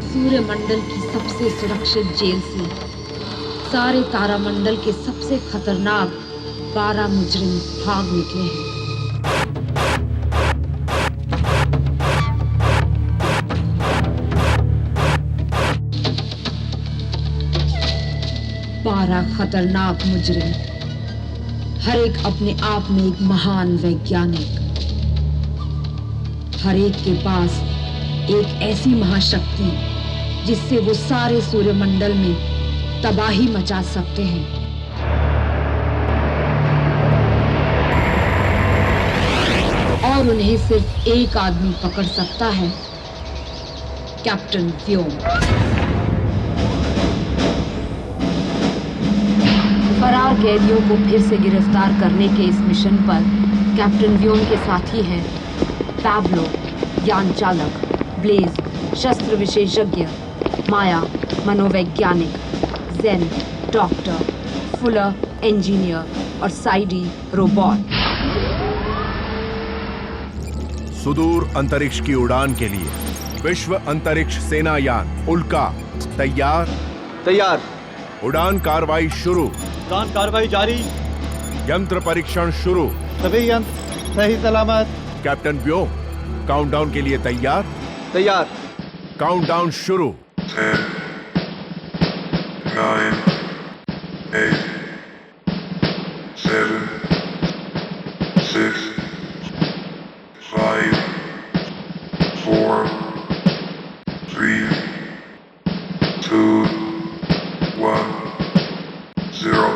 सूर्यमंडल की सबसे सुरक्षित जेल से सारे तारामंडल के सबसे खतरनाक 12 मुजरिम भाग निकले हैं। खतरनाक मुजरिम, हर एक अपने आप में एक महान वैज्ञानिक, हर एक के पास एक ऐसी महाशक्ति जिससे वो सारे सूर्यमंडल में तबाही मचा सकते हैं। और उन्हें सिर्फ एक आदमी पकड़ सकता है, कैप्टन व्योम। फरार कैदियों को फिर से गिरफ्तार करने के इस मिशन पर कैप्टन व्योम के साथी हैं पैब्लो यान चालक, ब्लेज शस्त्र विशेषज्ञ, माया मनोवैज्ञानिक, जेन डॉक्टर, फुलर इंजीनियर और साइडी रोबोट। सुदूर अंतरिक्ष की उड़ान के लिए विश्व अंतरिक्ष सेना यान उल्का तैयार। तैयार। उड़ान कार्रवाई शुरू। उड़ान कार्रवाई जारी। यंत्र परीक्षण शुरू। सभी यंत्र सही सलामत। कैप्टन व्योम, काउंटडाउन के लिए तैयार। तैयार। काउंटडाउन शुरू। 10, 9, 8, 7, 6, 5, 4, 3, 2, 1, 0.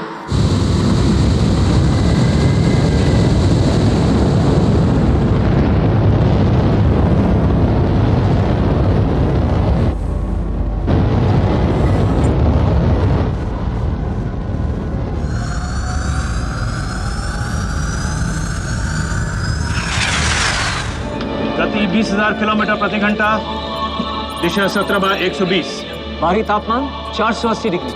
गति 20,000 किलोमीटर प्रति घंटा। दिशा 17/120। बाहरी तापमान 480 डिग्री,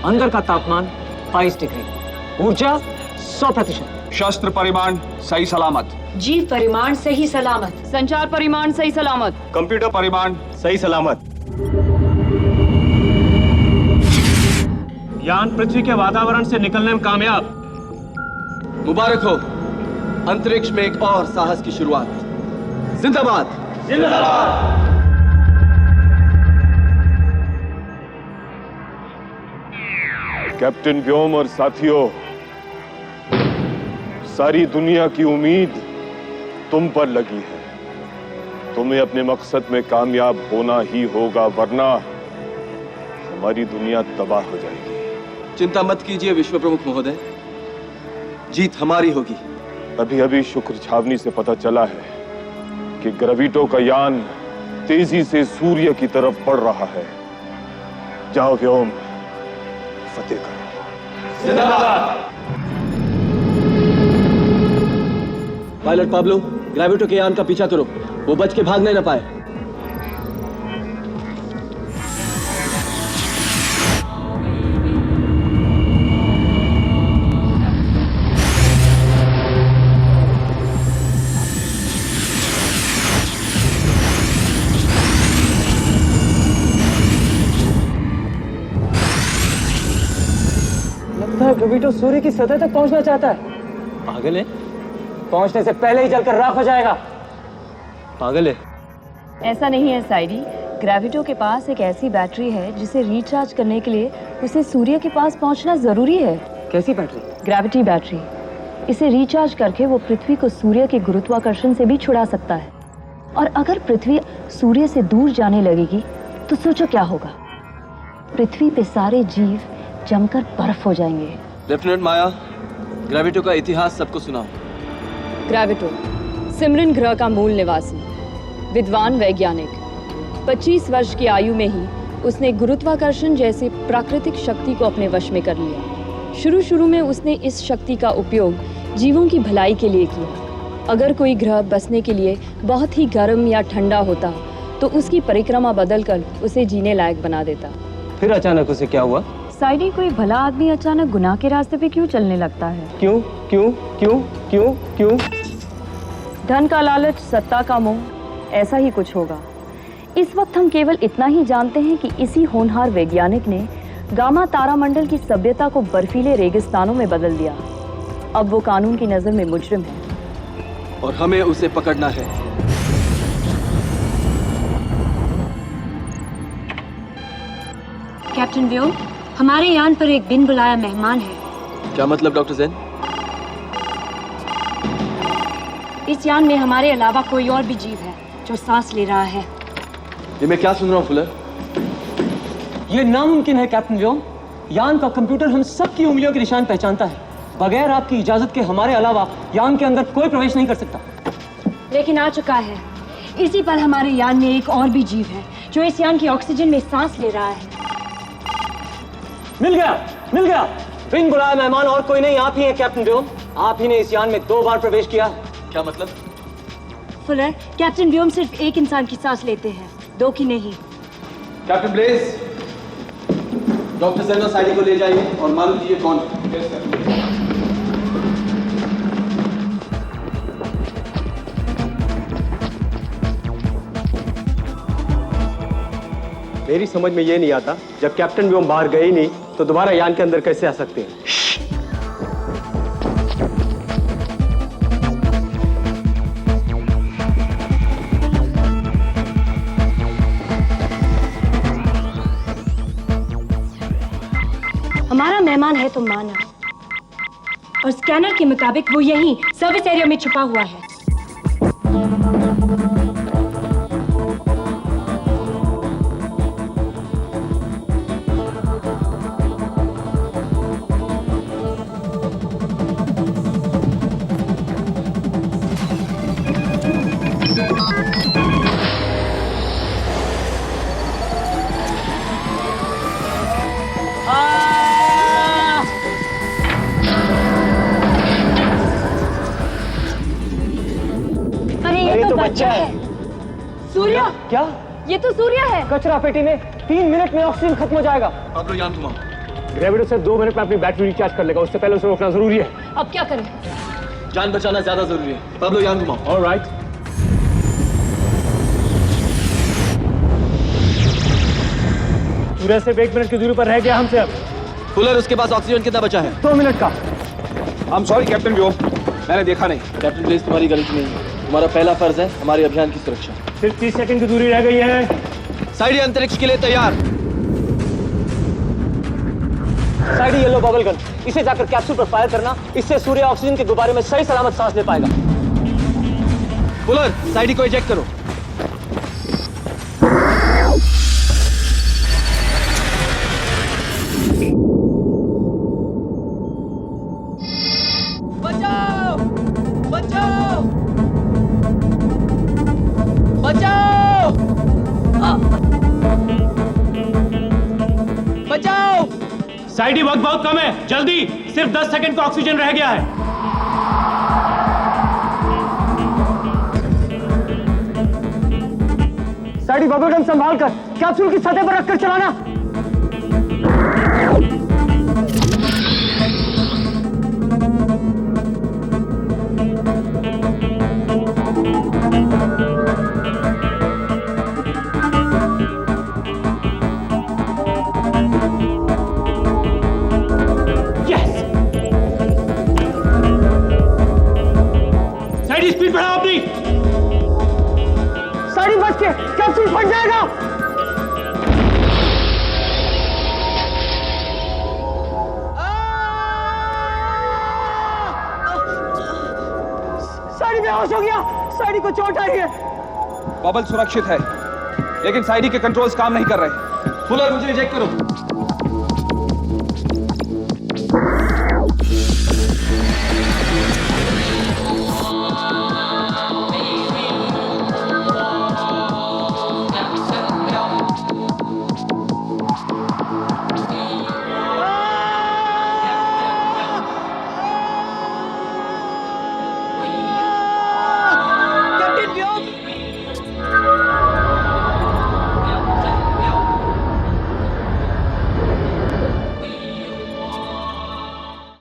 अंदर का तापमान 22 डिग्री। ऊर्जा 100%। शस्त्र परिमाण सही सलामत। जीव परिमाण सही सलामत। संचार परिमाण सही सलामत। कंप्यूटर परिमाण सही सलामत। यान पृथ्वी के वातावरण से निकलने में कामयाब। मुबारक हो, अंतरिक्ष में एक और साहस की शुरुआत। जिंदाबाद। जिंदाबाद। कैप्टन व्योम और साथियों, सारी दुनिया की उम्मीद तुम पर लगी है। तुम्हें अपने मकसद में कामयाब होना ही होगा, वरना हमारी दुनिया तबाह हो जाएगी। चिंता मत कीजिए विश्व प्रमुख महोदय, जीत हमारी होगी। अभी अभी शुक्र छावनी से पता चला है कि ग्रेविटो का यान तेजी से सूर्य की तरफ बढ़ रहा है। जाओ व्योम, फतेह करो। जिंदाबाद। पायलट पाब्लो, ग्रेविटो के यान का पीछा करो, वो बच के भागने न पाए। ग्रेविटो सूर्य की सतह तक पहुंचना चाहता है। पागल है? पहुंचने से पहले ही जलकर राख हो जाएगा। पागल है? ऐसा नहीं है साइडी, ग्रेविटो के पास एक ऐसी बैटरी है जिसे रिचार्ज करने के लिए उसे सूर्य के पास पहुंचना जरूरी है। कैसी बैटरी? Gravity battery. इसे रिचार्ज करके वो पृथ्वी को सूर्य के गुरुत्वाकर्षण से भी छुड़ा सकता है। और अगर पृथ्वी सूर्य से दूर जाने लगेगी तो सोचो क्या होगा। पृथ्वी पे सारे जीव जमकर बर्फ हो जाएंगे। लेफ्टिनेंट माया, ग्रेविटो का इतिहास सबको सुनाओ। ग्रेविटो सिमरन ग्रह का मूल निवासी, विद्वान वैज्ञानिक। 25 वर्ष की आयु में ही उसने गुरुत्वाकर्षण जैसी प्राकृतिक शक्ति को अपने वश में कर लिया। शुरू में उसने इस शक्ति का उपयोग जीवों की भलाई के लिए किया। अगर कोई ग्रह बसने के लिए बहुत ही गर्म या ठंडा होता तो उसकी परिक्रमा बदलकर उसे जीने लायक बना देता। फिर अचानक उसे क्या हुआ? साइडी, कोई भला आदमी अचानक गुनाह के रास्ते पे क्यों चलने लगता है? क्यों क्यों क्यों क्यों क्यों? धन का लालच, सत्ता का मोह, ऐसा ही कुछ होगा। इस वक्त हम केवल इतना ही जानते हैं कि इसी होनहार वैज्ञानिक ने गामा तारामंडल की सभ्यता को बर्फीले रेगिस्तानों में बदल दिया। अब वो कानून की नजर में मुजरिम है और हमें उसे पकड़ना है। कैप्टन व्योम, हमारे यान पर एक बिन बुलाया मेहमान है। क्या मतलब डॉक्टर जैन? इस यान में हमारे अलावा कोई और भी जीव है जो सांस ले रहा है। ये मैं क्या सुन रहा हूँ फुलर? ये नामुमकिन है कैप्टन व्योम। यान का कंप्यूटर हम सबकी उंगलियों के निशान पहचानता है। बगैर आपकी इजाजत के हमारे अलावा यान के अंदर कोई प्रवेश नहीं कर सकता। लेकिन आ चुका है। इसी पर हमारे यान में एक और भी जीव है जो इस यान की ऑक्सीजन में सांस ले रहा है। मिल गया, मिल गया। बिन बुलाया मेहमान और कोई नहीं, आप ही हैं कैप्टन व्योम। आप ही ने इस यान में 2 बार प्रवेश किया। क्या मतलब? फुलर, कैप्टन व्योम सिर्फ एक इंसान की सांस लेते हैं, 2 की नहीं। कैप्टन ब्लेज, डॉक्टर जैन और साइडी को ले जाइए और मालूम कीजिए कौन है। मेरी समझ में ये नहीं आता, जब कैप्टन व्योम बाहर गए ही नहीं तो दोबारा यान के अंदर कैसे आ सकते हैं? हमारा मेहमान है तो माना, और स्कैनर के मुताबिक वो यहीं सर्विस एरिया में छुपा हुआ है। ये तो बच्चा है। सूर्य? क्या? ये तो सूर्य है। कचरा पेटी में 3 मिनट में ऑक्सीजन खत्म हो जाएगा। आप लोग यान घुमाओ। ग्रेविडो से 2 मिनट में अपनी बैटरी रिचार्ज कर लेगा, उससे पहले उसे रोकना जरूरी है। अब क्या करें? जान बचाना ज्यादा जरूरी है। आप लोग यान घुमाओ। ऑलराइट। सूर्य से 1 मिनट की दूरी पर रह गया हमसे अब। फुलर, उसके पास ऑक्सीजन कितना बचा है? 2 मिनट का। I'm sorry कैप्टन व्योम, मैंने देखा नहीं। कैप्टन प्लीज, तुम्हारी गलती नहीं है। तुम्हारा पहला फर्ज है हमारे अभियान की सुरक्षा। सिर्फ 30 सेकंड की दूरी रह गई है। साइडी अंतरिक्ष के लिए तैयार। साइडी येलो बबल गन, इसे जाकर कैप्सूल पर फायर करना। इससे सूर्य ऑक्सीजन के गुब्बारे में सही सलामत सांस ले पाएगा। फुलर, साइडी को इजेक्ट करो। बचाओ! बचाओ! बचाओ! बचाओ! साइडी, वक्त बहुत कम है, जल्दी। सिर्फ 10 सेकंड का ऑक्सीजन रह गया है। साइडी बबल गन संभाल कर कैप्सूल की सतह पर रखकर चलाना। साइडी, स्पीड बढ़ाओ अपनी। साइडी बच के, कैप्सूल फट जाएगा। साइडी बेहोश हो गया। साइडी को चोट आई है। बबल सुरक्षित है, लेकिन साइडी के कंट्रोल्स काम नहीं कर रहे। फुलर, मुझे इजेक्ट करो।